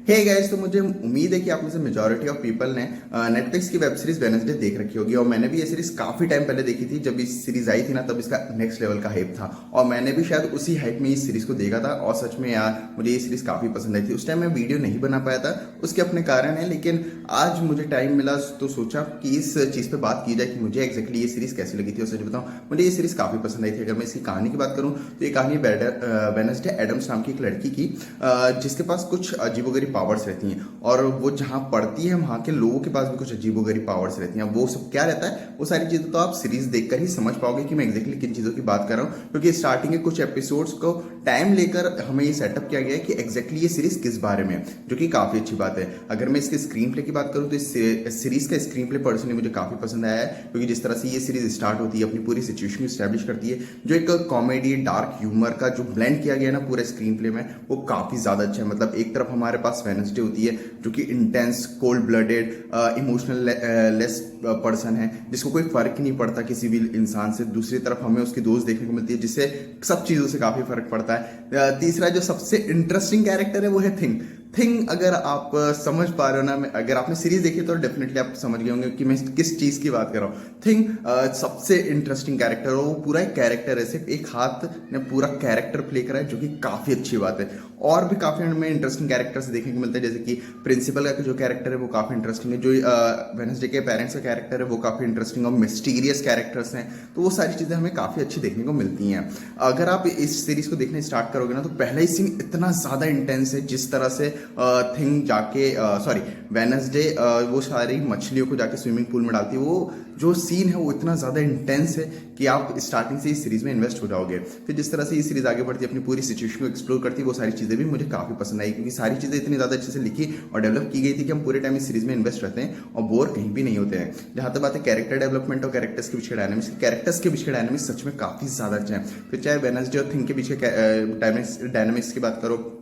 Hey guys, तो मुझे उम्मीद है कि आप में से मेजॉरिटी ऑफ पीपल ने नेटफ्लिक्स की वेब सीरीज वेडनेसडे देख रखी होगी। और मैंने भी ये सीरीज काफी टाइम पहले देखी थी। जब इस सीरीज आई थी ना, तब इसका नेक्स्ट लेवल का हाइप था और मैंने भी शायद उसी हाइप में इस सीरीज को देखा था। और सच में यार, मुझे ये सीरीज काफी पसंद आई थी। उस टाइम मैं वीडियो नहीं बना पाया था, उसके अपने कारण है, लेकिन आज मुझे टाइम मिला तो सोचा कि इस चीज पे बात की जाए कि मुझे एक्जैक्टली ये सीरीज कैसी लगी थी। और सच बताऊं, मुझे ये सीरीज काफी पसंद आई थी। अगर मैं इसकी कहानी की बात करूं तो ये कहानी वेडनेसडे एडम्स नाम की एक लड़की की, जिसके पास कुछ अजीबोगरीब पावर्स रहती हैं। और वो जहां पढ़ती है वहां के लोगों के पास भी कुछ अजीबोगरीब पावर्स रहती हैं। वो सब क्या रहता है, वो सारी चीजें तो आप सीरीज देखकर ही समझ पाओगे कि मैं एग्जैक्टली किन चीजों की बात कर रहा हूं। क्योंकि स्टार्टिंग के कुछ एपिसोड्स को टाइम लेकर हमें ये सेटअप किया गया है कि एग्जैक्टली ये सीरीज किस बारे में है, जो कि काफी अच्छी बात है। अगर मैं इसके स्क्रीन प्ले की बात करूं तो इस सीरीज का स्क्रीन प्ले पर्सनली मुझे काफी पसंद आया है। क्योंकि जिस तरह से ये सीरीज स्टार्ट होती है, अपनी पूरी सिचुएशन को स्टैब्लिश करती है, जो एक कॉमेडी डार्क ह्यूमर का जो ब्लेंड किया गया है ना पूरे स्क्रीन प्ले में, वो काफी ज्यादा अच्छा है। मतलब एक तरफ हमारे पास वेडनेसडे होती है जो कि intense, cold blooded, emotional less person है, जिसको कोई फर्क ही नहीं पड़ता किसी भी इंसान से। दूसरी तरफ हमें उसकी दोस्त देखने को मिलती है, जिससे सब चीजों से काफी फर्क पड़ता है। तीसरा जो सबसे इंटरेस्टिंग कैरेक्टर है वो है थिंग। अगर आप समझ पा रहे हो ना, अगर आपने सीरीज देखी तो डेफिनेटली आप समझ गए होंगे कि मैं किस चीज की बात कर रहा हूँ। थिंग सबसे इंटरेस्टिंग कैरेक्टर है। वो पूरा एक कैरेक्टर है, सिर्फ एक हाथ ने पूरा कैरेक्टर प्ले करा है, जो कि काफी अच्छी बात है। और भी काफी हमें इंटरेस्टिंग कैरेक्टर्स देखने को मिलते हैं, जैसे कि प्रिंसिपल का जो कैरेक्टर है वो काफी इंटरेस्टिंग है, जो वेडनेसडे के पेरेंट्स का कैरेक्टर है वो काफी इंटरेस्टिंग और मिस्टीरियस कैरेक्टर्स हैं। तो वो सारी चीजें हमें काफी अच्छी देखने को मिलती हैं। अगर आप इस सीरीज को देखने स्टार्ट करोगे ना, तो पहला ही सीन इतना ज्यादा इंटेंस है। जिस तरह से थिंग जाके वेडनेसडे वो सारी मछलियों को जाके स्विमिंग पूल में डालती है, वो जो सीन है वो इतना ज्यादा इंटेंस है कि आप स्टार्टिंग से इस सीरीज में इन्वेस्ट हो जाओगे। फिर जिस तरह से ये सीरीज आगे बढ़ती है, अपनी पूरी सिचुएशन को एक्सप्लोर करती है, वो सारी चीजें भी मुझे काफी पसंद आई। क्योंकि सारी चीजें इतनी ज्यादा अच्छे से लिखी और डेवलप की गई थी कि हम पूरे टाइम इस सीरीज में इन्वेस्ट रहते हैं और बोर कहीं भी नहीं होते हैं। जहां तक बात है कैरेक्टर डेवलपमेंट और कैरेक्टर्स के बीच के डायनामिक्स सच में काफी ज्यादा अच्छे हैं। फिर चाहे वेडनेसडे और थिंग के बीच के डायनामिक्स की बात करो,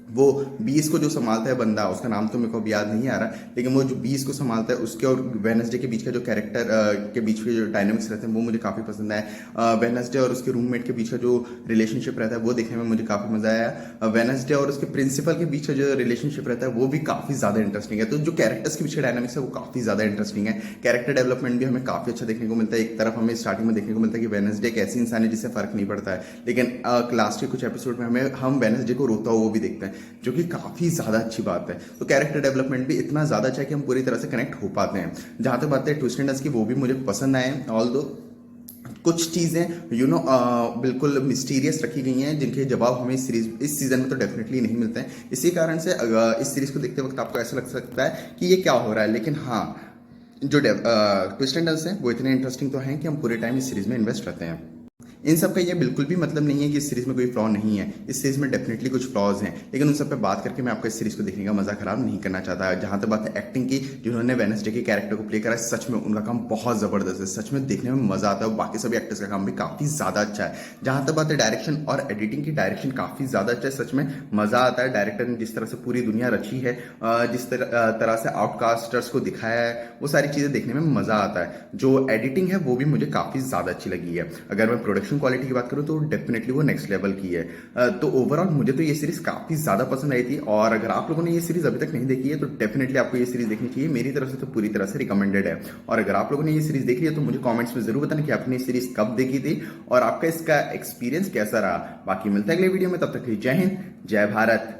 वो 20 को जो संभालता है बंदा, उसका नाम तो मेरे को याद नहीं आ रहा, लेकिन वो जो 20 को संभालता है उसके और वेडनेसडे के बीच का जो कैरेक्टर के बीच के जो डायनामिक्स रहते हैं वो मुझे काफी पसंद आया। वेडनेसडे और उसके रूममेट के बीच का जो रिलेशनशिप रहता है वो देखने में मुझे काफी मजा आया। वेडनेसडे और उसके प्रिंसिपल के बीच का जो रिलेशनशिप रहता है वो भी काफी ज्यादा इंटरेस्टिंग है। तो जो कैरेक्टर्स के बीच का डायनामिक्स है वो काफी ज्यादा इंटरेस्टिंग है। कैरेक्टर डेवलपमेंट भी हमें काफी अच्छा देखने को मिलता है। एक तरफ हमें स्टार्टिंग में देखने को मिलता है कि वेडनेसडे एक ऐसी इंसान है जिससे फर्क नहीं पड़ता है, लेकिन लास्ट के कुछ एपिसोड में हम वेडनेसडे को रोता हुआ वो भी देखते हैं, जो कि काफी ज्यादा अच्छी बात है। तो कैरेक्टर डेवलपमेंट भी इतना ज्यादा अच्छा है कि हम पूरी तरह से कनेक्ट हो पाते हैं। जहां तक बात है ट्विस्ट एंड टर्न्स की, वो भी मुझे पसंद आए। ऑल्दो कुछ चीजें बिल्कुल मिस्टीरियस रखी गई हैं, जिनके जवाब हमें इस सीजन में तो डेफिनेटली नहीं मिलते हैं। इसी कारण से इस सीरीज को देखते वक्त आपको ऐसा लग सकता है कि ये क्या हो रहा है, लेकिन हाँ, जो ट्विस्ट एंड टर्न्स हैं वो इतने इंटरेस्टिंग तो हैं कि हम पूरे टाइम इस सीरीज में इन्वेस्ट रहते हैं। इन सब का ये बिल्कुल भी मतलब नहीं है कि इस सीरीज में कोई फ्लॉ नहीं है। इस सीरीज में डेफिनेटली कुछ फ्लॉज हैं, लेकिन उन सब पे बात करके मैं आपको इस सीरीज को देखने का मजा खराब नहीं करना चाहता। जहां तक बात है एक्टिंग की, जिन्होंने वेडनेसडे के कैरेक्टर को प्ले करा है, सच में उनका काम बहुत जबरदस्त है। सच में देखने में मजा आता है और बाकी सभी एक्टर्स का काम भी काफी ज्यादा अच्छा है। जहां तक बात है डायरेक्शन और एडिटिंग की, डायरेक्शन काफी ज्यादा अच्छा है। सच में मजा आता है। डायरेक्टर ने जिस तरह से पूरी दुनिया रची है, जिस तरह से आउटकास्टर्स को दिखाया है, वो सारी चीजें देखने में मजा आता है। जो एडिटिंग है वो भी मुझे काफी ज्यादा अच्छी लगी है। अगर मैं प्रोडक्शन क्वालिटी की बात करूं तो डेफिनेटली वो नेक्स्ट लेवल की है। तो ओवरऑल मुझे तो ये सीरीज काफी ज्यादा पसंद आई थी। और अगर आप लोगों ने ये सीरीज अभी तक नहीं देखी है तो डेफिनेटली आपको ये सीरीज देखनी चाहिए। मेरी तरफ से तो पूरी तरह से रिकमेंडेड है। और अगर आप लोगों ने ये सीरीज देखी है तो मुझे कमेंट्स में जरूर बताना कि आपने ये सीरीज कब देखी थी और आपका इसका एक्सपीरियंस कैसा रहा। बाकी मिलता है अगले वीडियो में, तब तक के लिए जय हिंद, जय भारत।